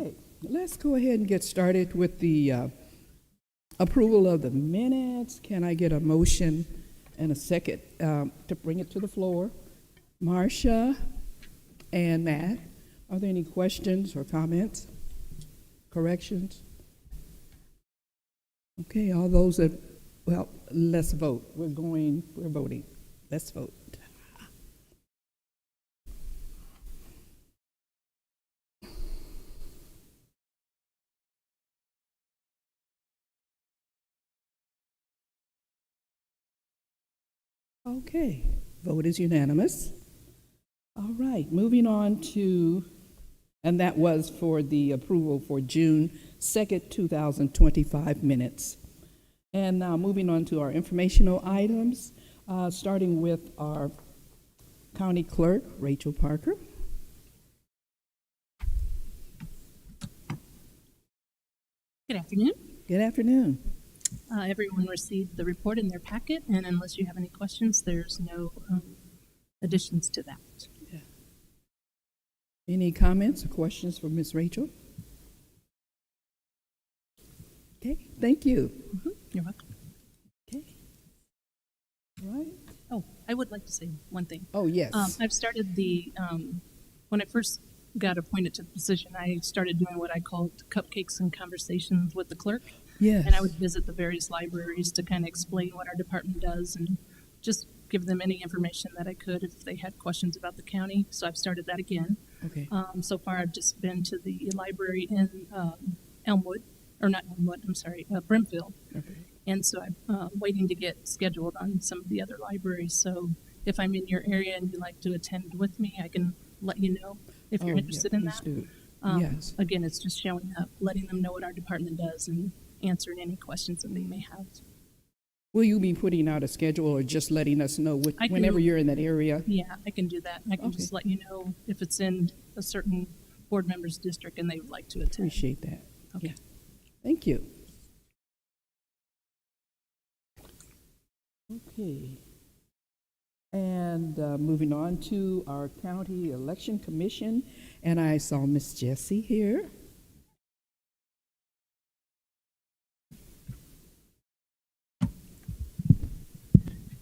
Okay, let's go ahead and get started with the approval of the minutes. Can I get a motion and a second to bring it to the floor? Marcia and Matt, are there any questions or comments, corrections? Okay, all those that, well, let's vote. We're voting. Let's vote. Okay, vote is unanimous. All right, moving on to, and that was for the approval for June 2nd, 2025 minutes. And now moving on to our informational items, starting with our county clerk, Rachel Parker. Good afternoon. Good afternoon. Everyone received the report in their packet, and unless you have any questions, there's no additions to that. Yeah. Any comments or questions for Ms. Rachel? Okay, thank you. You're welcome. Okay. All right. Oh, I would like to say one thing. Oh, yes. I've started when I first got appointed to the position, I started doing what I called cupcakes and conversations with the clerk. Yes. And I would visit the various libraries to kind of explain what our department does and just give them any information that I could if they had questions about the county. So I've started that again. Okay. So far, I've just been to the library in Brimfield. Okay. And so I'm waiting to get scheduled on some of the other libraries. So if I'm in your area and you'd like to attend with me, I can let you know if you're interested in that. Do. Yes. Again, it's just showing up, letting them know what our department does, and answering any questions that they may have. Will you be putting out a schedule or just letting us know whenever you're in that area? Yeah, I can do that. I can just let you know if it's in a certain board member's district and they would like to attend. Appreciate that. Okay. Yeah. Thank you. Okay. And moving on to our county election commission, and I saw Miss Jessie here.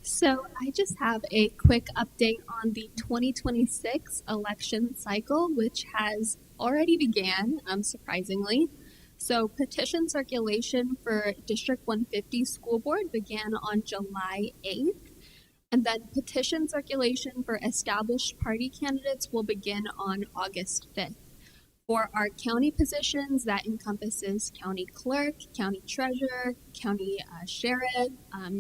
So I just have a quick update on the 2026 election cycle, which has already began, surprisingly. So petition circulation for District 150 School Board began on July 8th, and then petition circulation for established party candidates will begin on August 5th. For our county positions, that encompasses county clerk, county treasurer, county sheriff,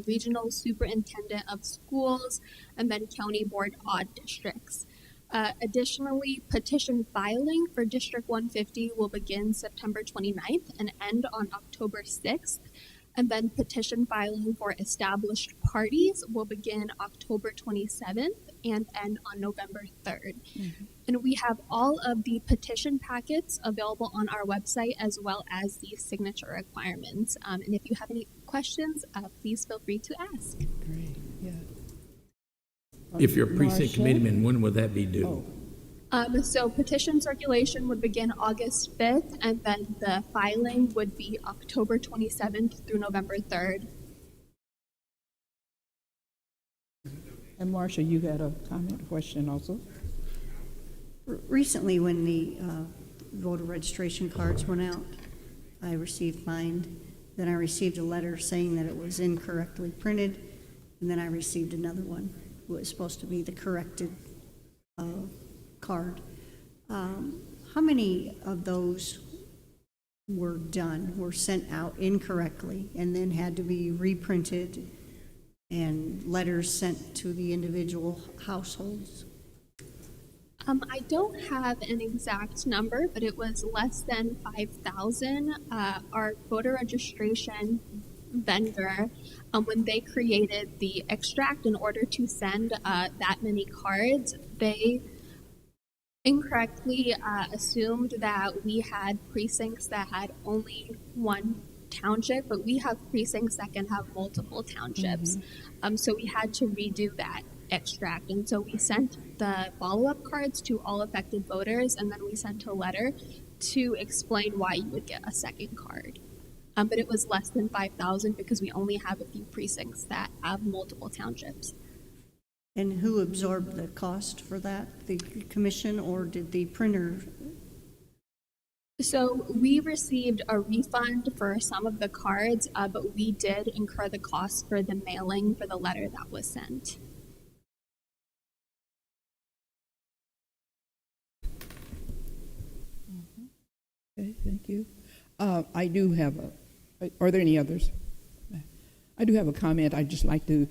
regional superintendent of schools, and then county board odd districts. Additionally, petition filing for District 150 will begin September 29th and end on October 6th. And then petition filing for established parties will begin October 27th and end on November 3rd. Mm-hmm. And we have all of the petition packets available on our website as well as the signature requirements. And if you have any questions, please feel free to ask. Great, yeah. If you're a precinct committeeman, when will that be due? Oh. So petition circulation would begin August 5th, and then the filing would be October 27th through November 3rd. And Marcia, you had a comment, question also? Recently, when the voter registration cards went out, I received mine. Then I received a letter saying that it was incorrectly printed, and then I received another one. It was supposed to be the corrected card. How many of those were sent out incorrectly and then had to be reprinted and letters sent to the individual households? I don't have an exact number, but it was less than 5,000. Our voter registration vendor, when they created the extract in order to send that many cards, they incorrectly assumed that we had precincts that had only one township, but we have precincts that can have multiple townships. Mm-hmm. So we had to redo that extract, and so we sent the follow-up cards to all affected voters, and then we sent a letter to explain why you would get a second card. But it was less than 5,000 because we only have a few precincts that have multiple townships. And who absorbed the cost for that? The commission, or did the printer? So we received a refund for some of the cards, but we did incur the cost for the mailing for the letter that was sent. Okay, thank you. I do have are there any others? I do have a comment. I'd just like to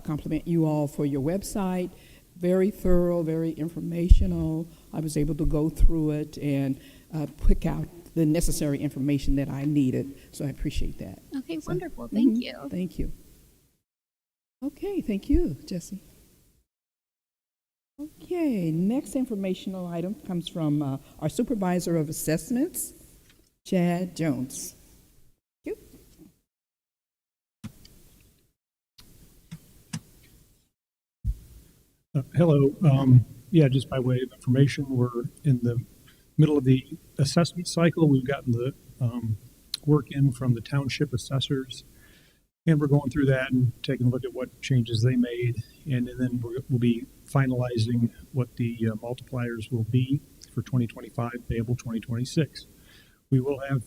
compliment you all for your website. Very thorough, very informational. I was able to go through it and pick out the necessary information that I needed. So I appreciate that. Okay, wonderful. Thank you. Thank you. Okay, thank you, Jesse. Okay, next informational item comes from our Supervisor of Assessments, Chad Jones. Thank you. Hello. Just by way of information, we're in the middle of the assessment cycle. We've gotten the work in from the township assessors, and we're going through that and taking a look at what changes they made, and then we'll be finalizing what the multipliers will be for 2025, payable 2026. We will have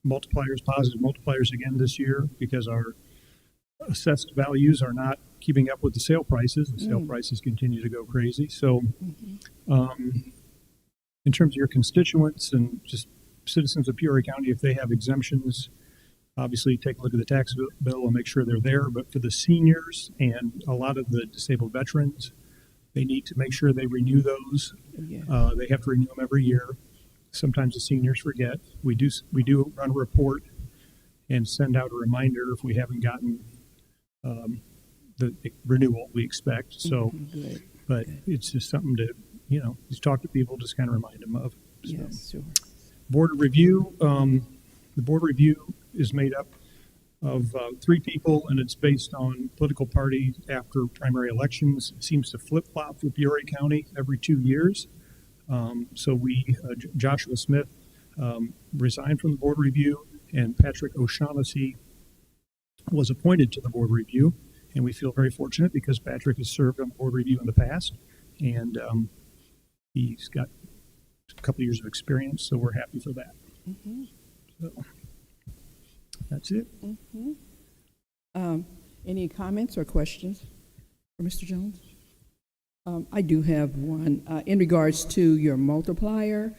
multipliers, positive multipliers again this year because our assessed values are not keeping up with the sale prices. The sale prices continue to go crazy. So in terms of your constituents and just citizens of Peoria County, if they have exemptions, obviously take a look at the tax bill and make sure they're there. But for the seniors and a lot of the disabled veterans, they need to make sure they renew those. Yeah. They have to renew them every year. Sometimes the seniors forget. We do run a report and send out a reminder if we haven't gotten the renewal we expect. So, Good. But Good. It's just something to, just talk to people, just kind of remind them of. So. Yes, sure. Board of Review. The Board of Review is made up of 3 people, and it's based on political party after primary elections. It seems to flip-flop for Peoria County every 2 years. So Joshua Smith resigned from the Board of Review, and Patrick O'Shaughnessy was appointed to the Board of Review. And we feel very fortunate because Patrick has served on the Board of Review in the past, and he's got a couple of years of experience, so we're happy for that. Mm-hmm. So that's it. Mm-hmm. Any comments or questions for Mr. Jones? I do have one. In regards to your multiplier,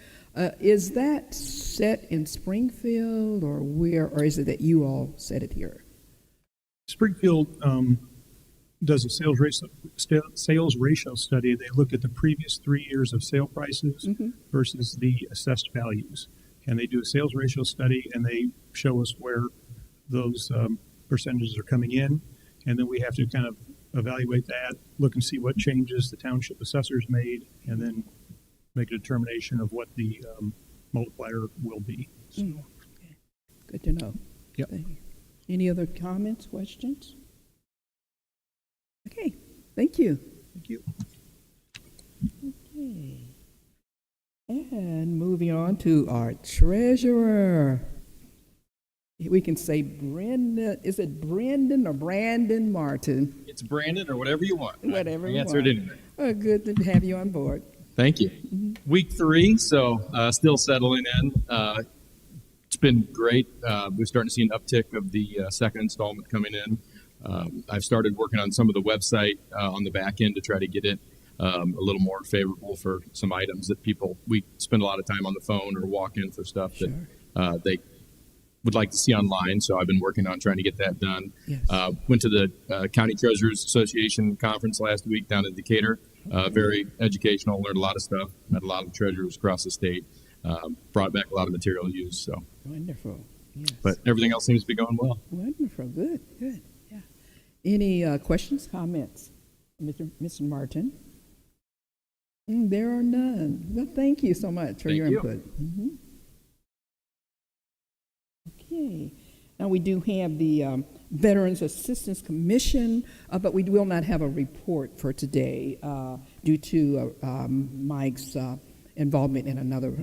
is that set in Springfield or where, or is it that you all set it here? Springfield does a sales ratio study. They look at the previous 3 years of sale prices versus the assessed values. And they do a sales ratio study, and they show us where those percentages are coming in. And then we have to kind of evaluate that, look and see what changes the township assessors made, and then make a determination of what the multiplier will be. So, Okay. Good to know. Yep. Thank you. Any other comments, questions? Okay, thank you. Thank you. Okay. And moving on to our treasurer. We can say Brenda. Is it Brendan or Brandon Martin? It's Brandon or whatever you want. Whatever I you answered want. anyway. Oh, good to have you on board. Thank you. Week 3, so still settling in. It's been great. We're starting to see an uptick of the second installment coming in. I've started working on some of the website on the back end to try to get it a little more favorable for some items that we spend a lot of time on the phone or walk in for stuff that they would like to see online. So I've been working on trying to get that done. Yes. Went to the County Treasurers Association conference last week down in Decatur. Very educational, learned a lot of stuff, met a lot of treasurers across the state, brought back a lot of material used. So, Wonderful. Yes. but everything else seems to be going well. Wonderful. Good. Good. Yeah. Any questions, comments, Mr. Martin? There are none. Well, thank you so much for Thank your you. input. Mm-hmm. Okay. Now we do have the Veterans Assistance Commission, but we will not have a report for today due to Mike's involvement in another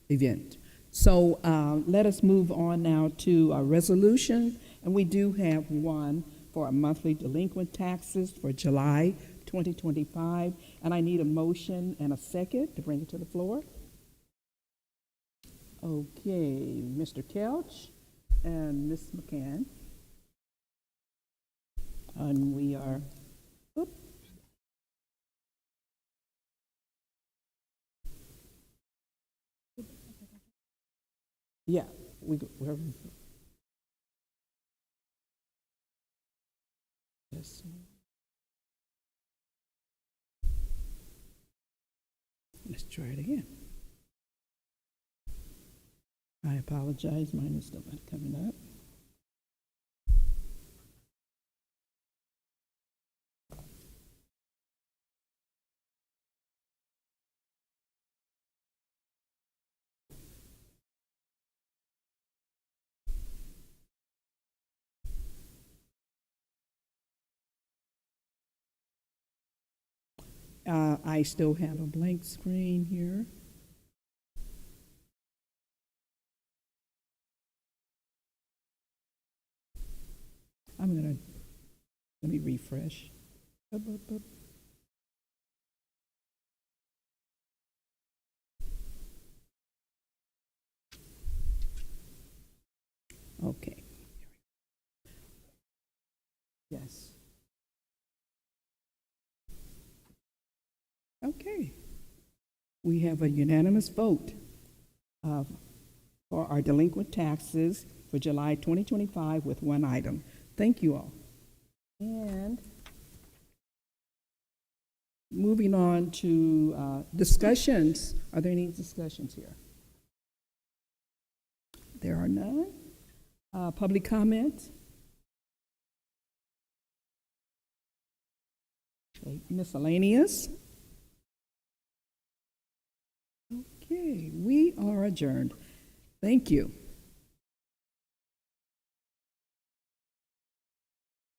event. So let us move on now to a resolution, and we do have one for our monthly delinquent taxes for July 2025, and I need a motion and a second to bring it to the floor. Okay, Mr. Kelch and Ms. McCann. And we are, oop. Yeah, we're, yes. Let's try it again. I apologize, mine is still not coming up. I still have a blank screen here. Let me refresh. Up, up, up. Okay. Yes. Okay. We have a unanimous vote for our delinquent taxes for July 2025 with one item. Thank you all. And moving on to discussions. Are there any discussions here? There are none. Public comment? Okay. Miscellaneous? Okay, we are adjourned. Thank you.